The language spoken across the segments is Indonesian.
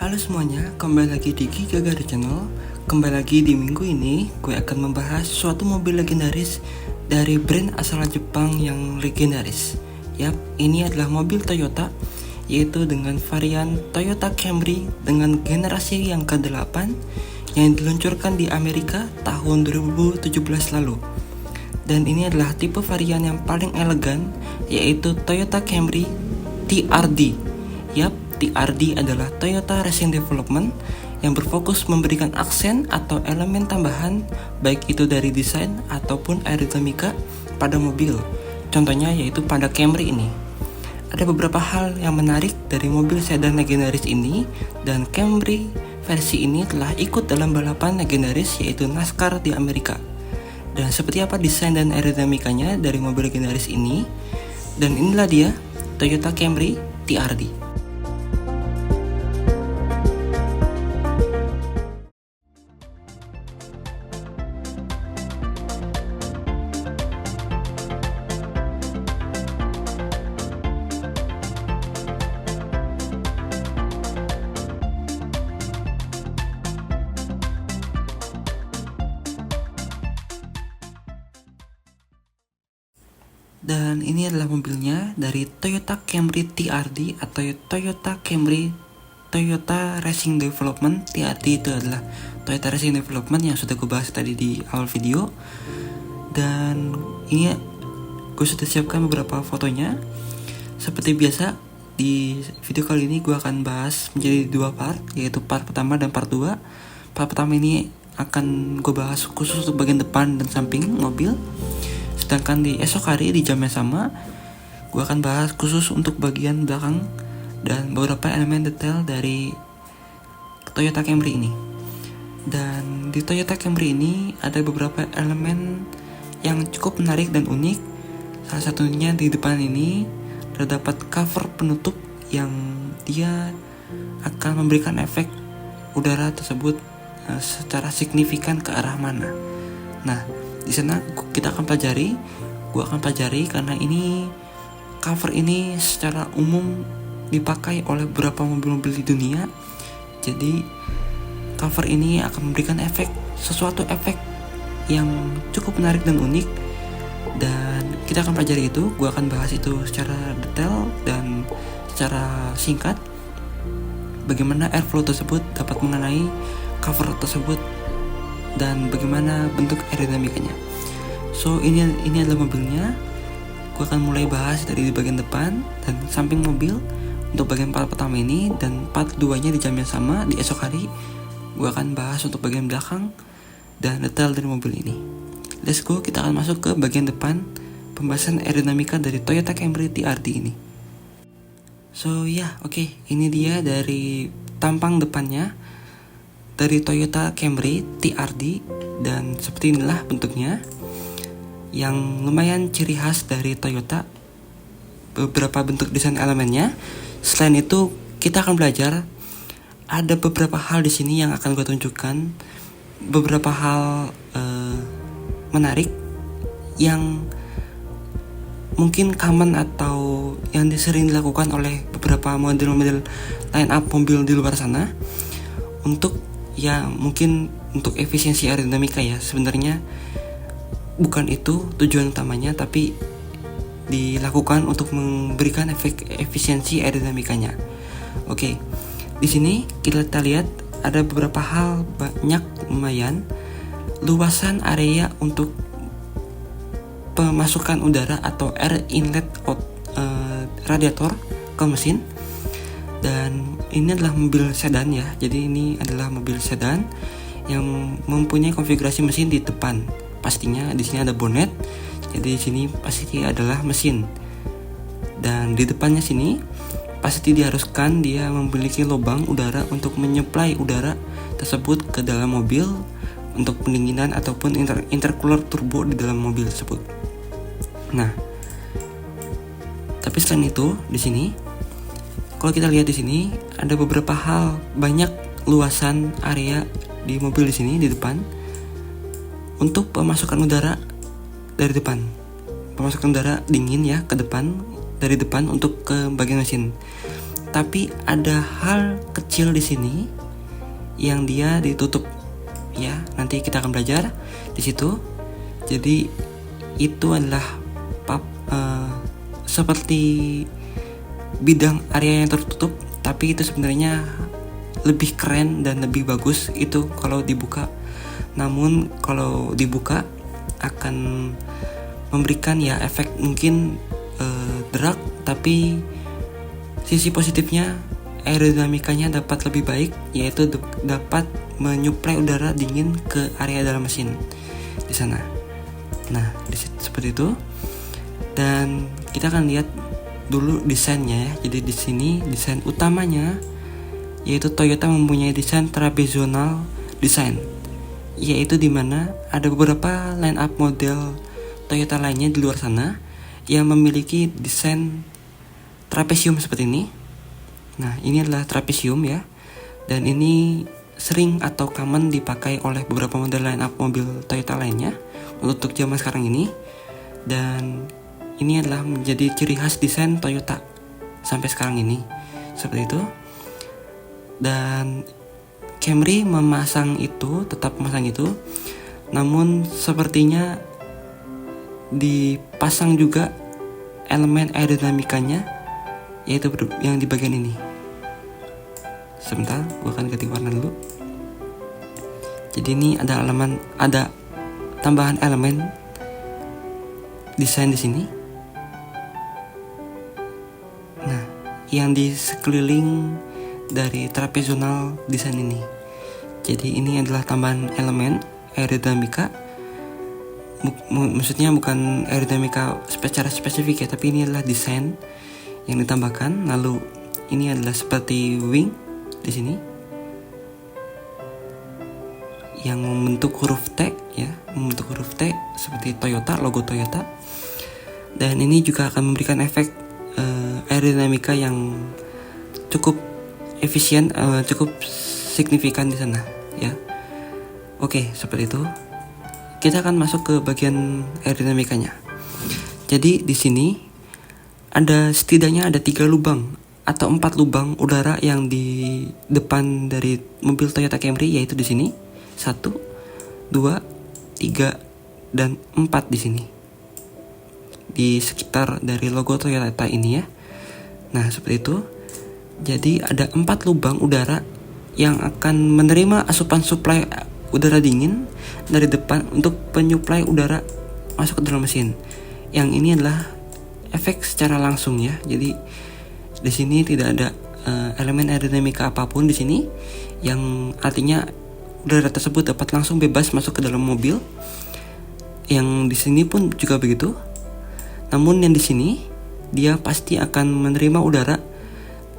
Halo semuanya, kembali lagi di Giga Garuda Channel. Kembali lagi di minggu ini, gue akan membahas suatu mobil legendaris dari brand asal Jepang yang legendaris. Yap, ini adalah mobil Toyota, yaitu dengan varian Toyota Camry dengan generasi yang ke-8 yang diluncurkan di Amerika tahun 2017 lalu. Dan ini adalah tipe varian yang paling elegan, yaitu Toyota Camry TRD. Yap, TRD adalah Toyota Racing Development yang berfokus memberikan aksen atau elemen tambahan baik itu dari desain ataupun aerodinamika pada mobil. Contohnya yaitu pada Camry ini. Ada beberapa hal yang menarik dari mobil sedan legendaris ini, dan Camry versi ini telah ikut dalam balapan legendaris yaitu NASCAR di Amerika. Dan seperti apa desain dan aerodinamikanya dari mobil legendaris ini? Dan inilah dia Toyota Camry TRD. Dan ini adalah mobilnya dari Toyota Camry TRD atau Toyota Camry Toyota Racing Development. TRD itu adalah Toyota Racing Development yang sudah gue bahas tadi di awal video. Dan ini gue sudah siapkan beberapa fotonya. Seperti biasa, di video kali ini gue akan bahas menjadi dua part, yaitu part pertama dan part 2. Part pertama ini akan gue bahas khusus untuk bagian depan dan samping mobil. Sedangkan di esok hari di jam yang sama, gue akan bahas khusus untuk bagian belakang dan beberapa elemen detail dari Toyota Camry ini. Dan di Toyota Camry ini ada beberapa elemen yang cukup menarik dan unik. Salah satunya di depan ini terdapat cover penutup yang dia akan memberikan efek udara tersebut secara signifikan ke arah mana. Nah, di sana kita akan pelajari, gue akan pelajari karena ini cover ini secara umum dipakai oleh beberapa mobil-mobil di dunia. Jadi cover ini akan memberikan sesuatu efek yang cukup menarik dan unik. Dan kita akan pelajari itu, gue akan bahas itu secara detail dan secara singkat. Bagaimana airflow tersebut dapat mengenai cover tersebut dan bagaimana bentuk aerodinamikanya. So ini adalah mobilnya. Gue akan mulai bahas dari bagian depan dan samping mobil untuk bagian part pertama ini, dan part 2-nya di jam yang sama di esok hari. Gue akan bahas untuk bagian belakang dan detail dari mobil ini. Let's go, kita akan masuk ke bagian depan pembahasan aerodinamika dari Toyota Camry TRD ini. So oke, ini dia dari tampang depannya dari Toyota Camry TRD, dan seperti inilah bentuknya yang lumayan ciri khas dari Toyota, beberapa bentuk desain elemennya. Selain itu kita akan belajar ada beberapa hal di sini yang akan gue tunjukkan, beberapa hal menarik yang mungkin common atau yang sering dilakukan oleh beberapa model-model line up mobil di luar sana untuk mungkin untuk efisiensi aerodinamika ya. Sebenarnya bukan itu tujuan utamanya, tapi dilakukan untuk memberikan efek efisiensi aerodinamikanya. Oke, di sini kita lihat ada beberapa hal, banyak lumayan luasan area untuk pemasukan udara atau air inlet radiator ke mesin. Dan ini adalah mobil sedan ya. Jadi ini adalah mobil sedan yang mempunyai konfigurasi mesin di depan. Pastinya di sini ada bonnet. Jadi di sini pasti adalah mesin. Dan di depannya sini pasti diharuskan dia memiliki lubang udara untuk menyuplai udara tersebut ke dalam mobil untuk pendinginan ataupun intercooler turbo di dalam mobil tersebut. Nah, tapi selain itu di sini, kalau kita lihat di sini ada beberapa hal, banyak luasan area di mobil di sini di depan untuk pemasukan udara dari depan, pemasukan udara dingin ya ke depan, dari depan untuk ke bagian mesin. tapi ada hal kecil di sini yang dia ditutup ya. Nanti kita akan belajar di situ. Jadi itu adalah seperti bidang area yang tertutup, tapi itu sebenarnya lebih keren dan lebih bagus itu kalau dibuka. Namun kalau dibuka akan memberikan ya efek mungkin drag, tapi sisi positifnya aerodinamikanya dapat lebih baik, yaitu dapat menyuplai udara dingin ke area dalam mesin di sana. Nah, seperti itu. Dan kita akan lihat dulu desainnya ya. Jadi di sini desain utamanya yaitu Toyota mempunyai desain trapezoidal design, yaitu dimana ada beberapa line up model Toyota lainnya di luar sana yang memiliki desain trapesium seperti ini. Nah, ini adalah trapesium ya, dan ini sering atau common dipakai oleh beberapa model line up mobil Toyota lainnya untuk zaman sekarang ini. Dan ini adalah menjadi ciri khas desain Toyota sampai sekarang ini, seperti itu. Dan Camry tetap memasang itu, namun sepertinya dipasang juga elemen aerodinamikanya, yaitu yang di bagian ini. Sebentar, gue akan ganti warna dulu. Jadi ini ada tambahan elemen desain di sini. Nah, yang di sekeliling dari trapezoidal desain ini. Jadi ini adalah tambahan elemen aerodinamika. Maksudnya bukan aerodinamika secara spesifik ya, tapi ini adalah desain yang ditambahkan. Lalu ini adalah seperti wing di sini yang membentuk huruf T ya, membentuk huruf T seperti Toyota, logo Toyota. Dan ini juga akan memberikan efek aerodinamika yang cukup efisien, cukup signifikan di sana ya. Oke, seperti itu. Kita akan masuk ke bagian aerodinamikanya. Jadi di sini setidaknya ada 3 lubang atau 4 lubang udara yang di depan dari mobil Toyota Camry, yaitu di sini 1, 2, 3, dan 4 di sini. Di sekitar dari logo Toyota ini ya. Nah, seperti itu. Jadi ada 4 lubang udara yang akan menerima asupan suplai udara dingin dari depan untuk penyuplai udara masuk ke dalam mesin. Yang ini adalah efek secara langsung ya. Jadi di sini tidak ada elemen aerodinamika apapun di sini, yang artinya udara tersebut dapat langsung bebas masuk ke dalam mobil. Yang di sini pun juga begitu. Namun yang di sini dia pasti akan menerima udara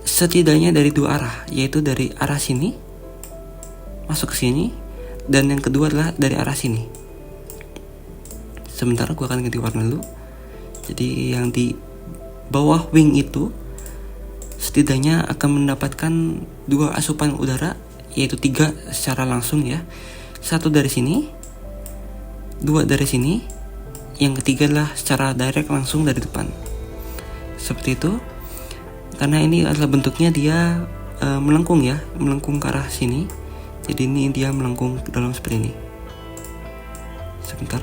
setidaknya dari 2 arah, yaitu dari arah sini masuk ke sini, dan yang kedua adalah dari arah sini. Sebentar, gue akan ganti warna dulu. Jadi yang di bawah wing itu setidaknya akan mendapatkan 2 asupan udara, yaitu 3 secara langsung ya. 1 dari sini, 2 dari sini, yang ketiga adalah secara direct langsung dari depan. Seperti itu. Karena ini adalah bentuknya dia melengkung ya, melengkung ke arah sini. Jadi ini dia melengkung ke dalam seperti ini. Sebentar.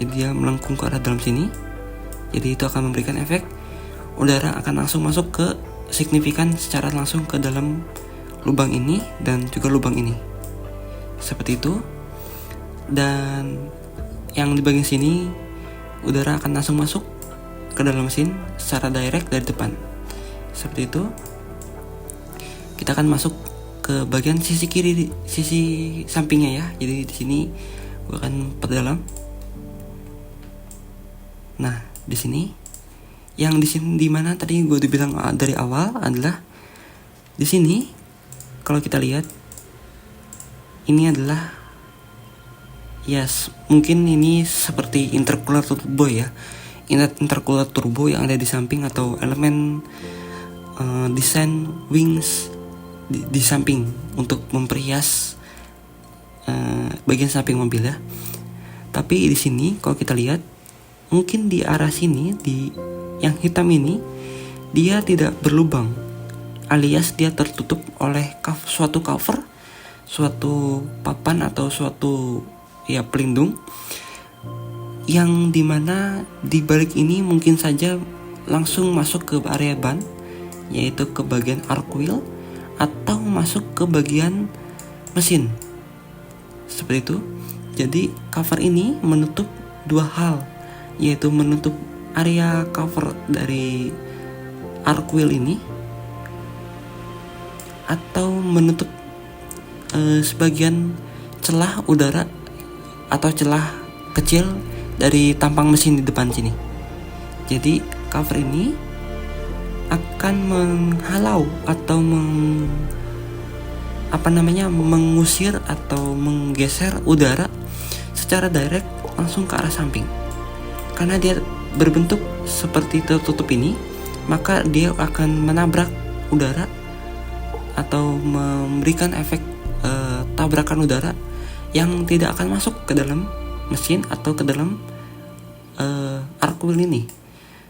Jadi dia melengkung ke arah dalam sini. Jadi itu akan memberikan efek udara akan langsung masuk ke signifikan secara langsung ke dalam lubang ini dan juga lubang ini. Seperti itu. Dan yang di bagian sini udara akan langsung masuk ke dalam mesin secara direct dari depan. Seperti itu. Kita akan masuk ke bagian sisi kiri, sisi sampingnya ya. Jadi di sini gue akan perdalam. Nah, di sini yang di sini di mana tadi gue dibilang dari awal adalah di sini. Kalau kita lihat ini adalah mungkin ini seperti intercooler turbo ya. Intercooler turbo yang ada di samping, atau elemen desain wings di samping untuk memperhias bagian samping mobil ya. Tapi di sini kalau kita lihat mungkin di arah sini, di yang hitam ini dia tidak berlubang. alias dia tertutup oleh suatu cover, suatu papan atau suatu pelindung, yang dimana di balik ini mungkin saja langsung masuk ke area ban, yaitu ke bagian arc wheel, atau masuk ke bagian mesin. Seperti itu. Jadi cover ini menutup dua hal, yaitu menutup area cover dari arc wheel ini, atau menutup sebagian celah udara atau celah kecil dari tampang mesin di depan sini. Jadi cover ini akan menghalau atau mengusir atau menggeser udara secara direct langsung ke arah samping. Karena dia berbentuk seperti tertutup ini, maka dia akan menabrak udara atau memberikan efek tabrakan udara yang tidak akan masuk ke dalam mesin atau ke dalam arc wheel ini,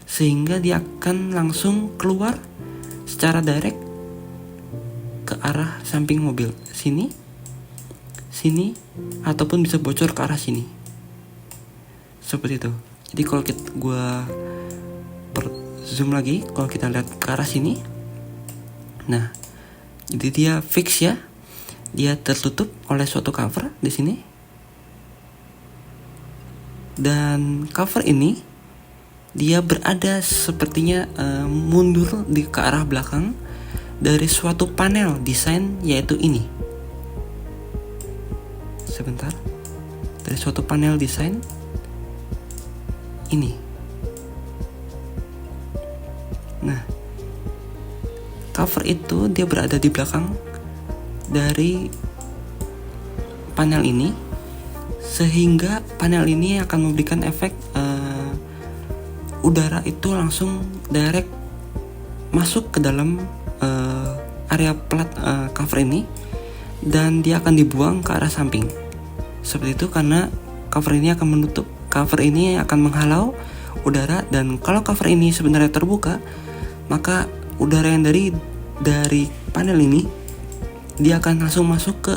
sehingga dia akan langsung keluar secara direct ke arah samping mobil, sini, ataupun bisa bocor ke arah sini. Seperti itu. Jadi kalau gue zoom lagi, kalau kita lihat ke arah sini, nah, jadi dia fix ya, dia tertutup oleh suatu cover di sini, dan cover ini dia berada sepertinya mundur ke arah belakang dari suatu panel desain, yaitu ini. Sebentar, dari suatu panel desain ini. Nah, cover itu dia berada di belakang dari panel ini, sehingga panel ini akan memberikan efek udara itu langsung direct masuk ke dalam area plat cover ini, dan dia akan dibuang ke arah samping. Seperti itu, karena cover ini akan menghalau udara, dan kalau cover ini sebenarnya terbuka, maka udara yang dari panel ini dia akan langsung masuk ke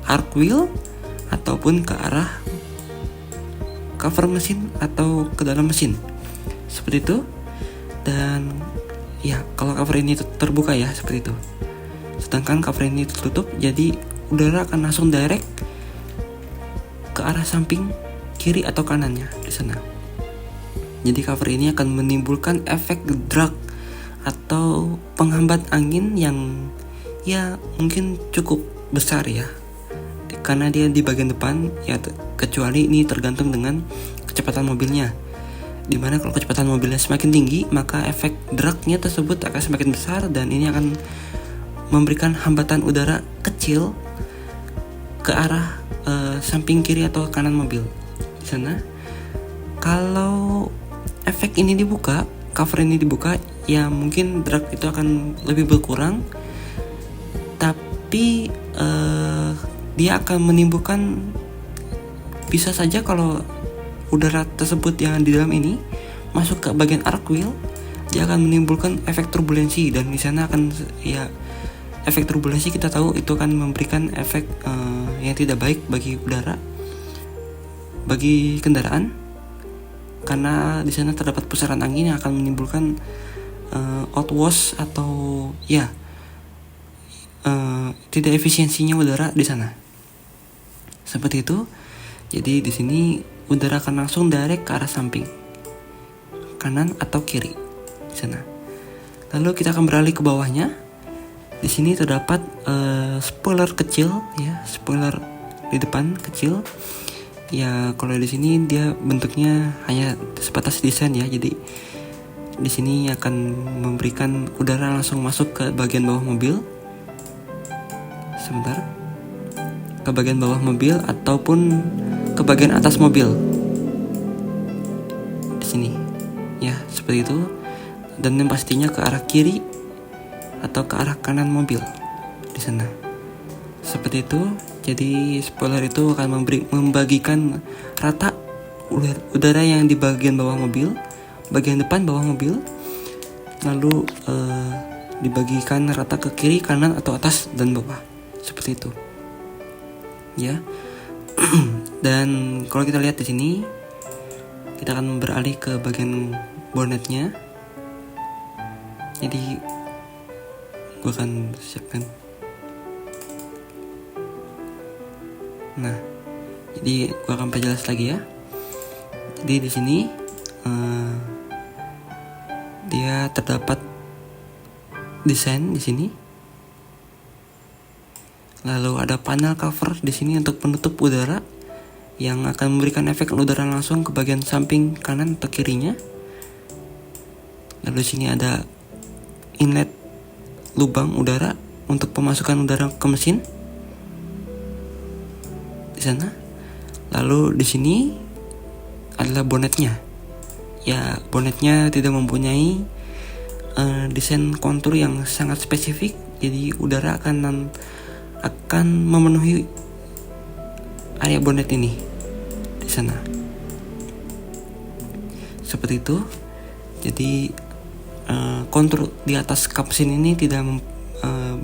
arc wheel ataupun ke arah cover mesin atau ke dalam mesin. Seperti itu. Dan ya, kalau cover ini terbuka ya, seperti itu. Sedangkan cover ini tertutup, jadi udara akan langsung direct ke arah samping, kiri atau kanannya di sana. Jadi cover ini akan menimbulkan efek drag atau penghambat angin yang ya mungkin cukup besar ya, karena dia di bagian depan ya, kecuali ini tergantung dengan kecepatan mobilnya. Dimana kalau kecepatan mobilnya semakin tinggi, maka efek dragnya tersebut akan semakin besar, dan ini akan memberikan hambatan udara kecil ke arah samping kiri atau kanan mobil di sana. Kalau efek ini dibuka, cover ini dibuka, ya mungkin drag itu akan lebih berkurang, tapi dia akan menimbulkan, bisa saja kalau udara tersebut yang di dalam ini masuk ke bagian arc wheel, dia akan menimbulkan efek turbulensi, dan di sana akan ya, efek turbulensi kita tahu itu akan memberikan efek yang tidak baik bagi udara, bagi kendaraan, karena di sana terdapat pusaran angin yang akan menimbulkan outwash atau ya tidak efisiensinya udara di sana. Seperti itu. Jadi di sini udara akan langsung direct ke arah samping, kanan atau kiri di sana. Lalu kita akan beralih ke bawahnya. Di sini terdapat spoiler kecil ya, spoiler di depan kecil. Ya kalau di sini dia bentuknya hanya sebatas desain ya. Jadi di sini akan memberikan udara langsung masuk ke bagian bawah mobil. Sebentar. Ke bagian bawah mobil ataupun ke bagian atas mobil. Di sini. Ya, seperti itu. Dan yang pastinya ke arah kiri atau ke arah kanan mobil di sana. Seperti itu. Jadi spoiler itu akan membagikan rata udara yang di bagian bawah mobil, bagian depan bawah mobil. Lalu dibagikan rata ke kiri, kanan, atau atas dan bawah, seperti itu ya. Dan kalau kita lihat di sini, kita akan beralih ke bagian bonetnya. Jadi gue akan siapkan. Nah, jadi gue akan perjelas lagi ya. Jadi di sini dia terdapat desain di sini. Lalu ada panel cover di sini untuk penutup udara yang akan memberikan efek udara langsung ke bagian samping kanan atau kirinya. Lalu di sini ada inlet lubang udara untuk pemasukan udara ke mesin di sana. Lalu di sini adalah bonetnya. Ya, bonetnya tidak mempunyai desain kontur yang sangat spesifik, jadi udara akan memenuhi area bonet ini di sana. Seperti itu. Jadi kontur di atas kap mesin ini tidak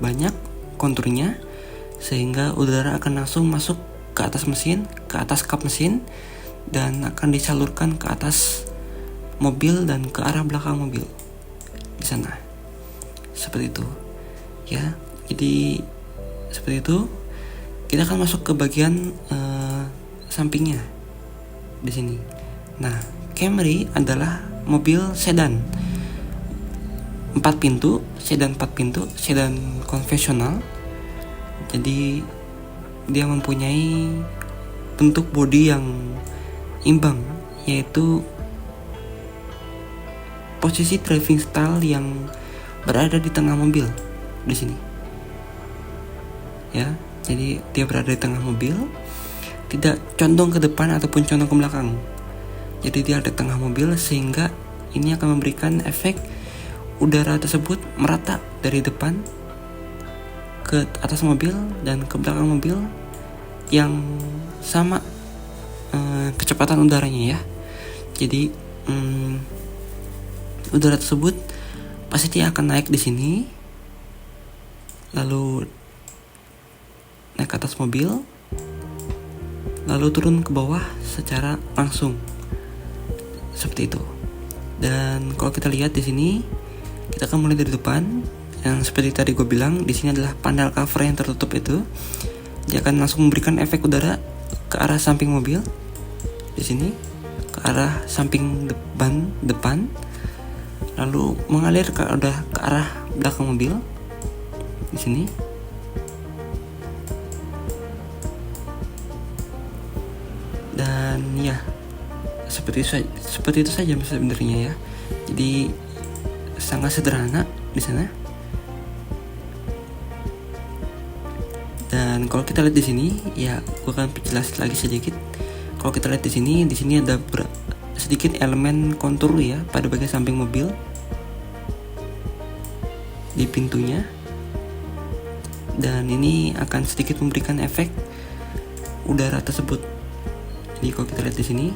banyak konturnya, sehingga udara akan langsung masuk ke atas mesin, ke atas kap mesin, dan akan disalurkan ke atas mobil dan ke arah belakang mobil di sana. Seperti itu ya. Jadi seperti itu. Kita akan masuk ke bagian sampingnya di sini. Nah, Camry adalah mobil sedan 4 pintu, sedan konvensional. Jadi dia mempunyai bentuk bodi yang imbang, yaitu posisi driving style yang berada di tengah mobil di sini. Ya, jadi dia berada di tengah mobil, tidak condong ke depan ataupun condong ke belakang. Jadi dia ada di tengah mobil, sehingga ini akan memberikan efek udara tersebut merata dari depan ke atas mobil dan ke belakang mobil yang sama kecepatan udaranya ya. Jadi udara tersebut pasti akan naik di sini, lalu naik ke atas mobil, lalu turun ke bawah secara langsung, seperti itu. Dan kalau kita lihat di sini, kita akan mulai dari depan. Yang seperti tadi gue bilang, di sini adalah panel cover yang tertutup itu. Dia akan langsung memberikan efek udara ke arah samping mobil di sini, ke arah samping depan, lalu mengalir ke arah belakang mobil di sini. Dan ya, seperti itu saja sebenarnya ya. Jadi sangat sederhana di sana. Dan kalau kita lihat di sini, ya, gue akan perjelas lagi sedikit. Kalau kita lihat di sini ada sedikit elemen kontur ya pada bagian samping mobil di pintunya. Dan ini akan sedikit memberikan efek udara tersebut. Jadi kalau kita lihat di sini,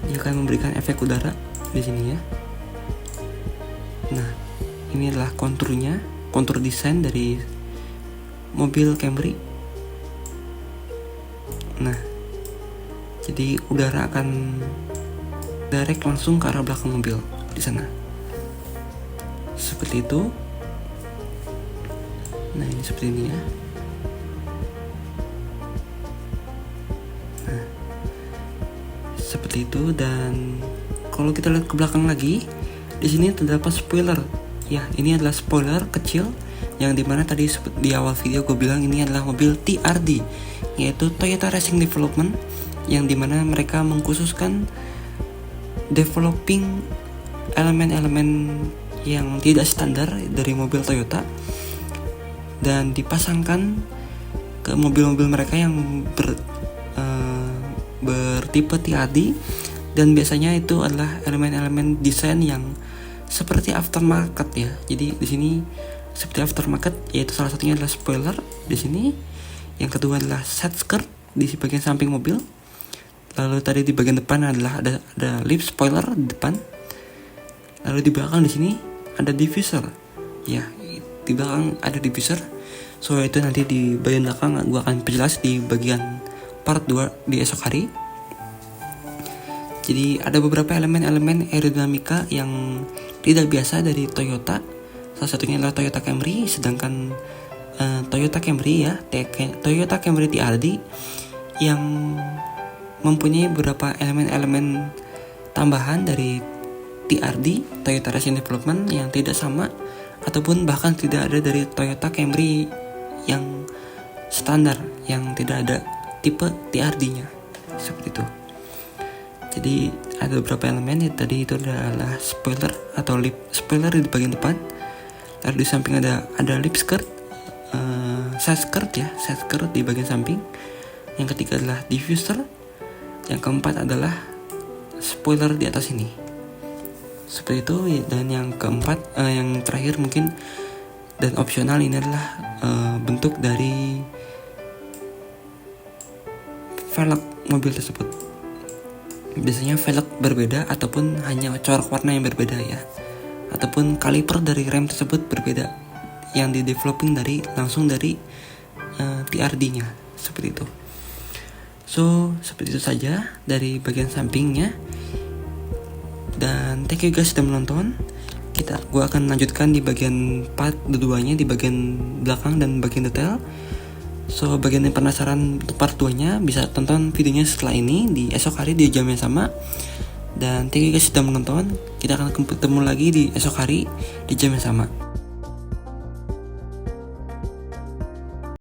dia akan memberikan efek udara di sini ya. Nah, ini adalah konturnya, kontur desain dari mobil Camry. Nah, jadi udara akan direct langsung ke arah belakang mobil di sana. Seperti itu. Nah, ini seperti ini ya. Nah, seperti itu. Dan kalau kita lihat ke belakang lagi, di sini terdapat spoiler. Ya, ini adalah spoiler kecil yang dimana tadi di awal video gue bilang ini adalah mobil TRD, yaitu Toyota Racing Development, yang dimana mereka mengkhususkan developing elemen-elemen yang tidak standar dari mobil Toyota dan dipasangkan ke mobil-mobil mereka yang bertipe TRD. Dan biasanya itu adalah elemen-elemen desain yang seperti aftermarket ya. Jadi di sini seperti aftermarket, yaitu salah satunya adalah spoiler di sini. Yang kedua adalah side skirt di bagian samping mobil. Lalu tadi di bagian depan adalah ada lip spoiler di depan. Lalu di belakang di sini ada diffuser. Ya, di belakang ada diffuser. So itu nanti di bagian belakang gue akan perjelas di bagian part 2 di esok hari. Jadi ada beberapa elemen-elemen aerodinamika yang tidak biasa dari Toyota. Salah satunya adalah Toyota Camry, sedangkan Toyota Camry ya, Toyota Camry TRD yang mempunyai beberapa elemen-elemen tambahan dari TRD, Toyota Racing Development, yang tidak sama ataupun bahkan tidak ada dari Toyota Camry yang standar, yang tidak ada tipe TRD-nya, seperti itu. Jadi ada beberapa elemen ya, tadi itu adalah spoiler atau lip spoiler di bagian depan. Lalu di samping ada lip skirt, side skirt di bagian samping. Yang ketiga adalah diffuser. Yang keempat adalah spoiler di atas ini. Seperti itu. Dan yang keempat, yang terakhir mungkin dan opsional, ini adalah bentuk dari velg mobil tersebut. Biasanya velg berbeda ataupun hanya corak warna yang berbeda ya, ataupun kaliper dari rem tersebut berbeda, yang di developing langsung dari TRD-nya, seperti itu. So seperti itu saja dari bagian sampingnya. Dan thank you guys sudah menonton. Gue akan lanjutkan di bagian part 2-nya, di bagian belakang dan bagian detail. So bagian yang penasaran untuk part 2-nya bisa tonton videonya setelah ini di esok hari di jam yang sama. Dan thank you guys sudah menonton. Kita akan ketemu lagi di esok hari di jam yang sama.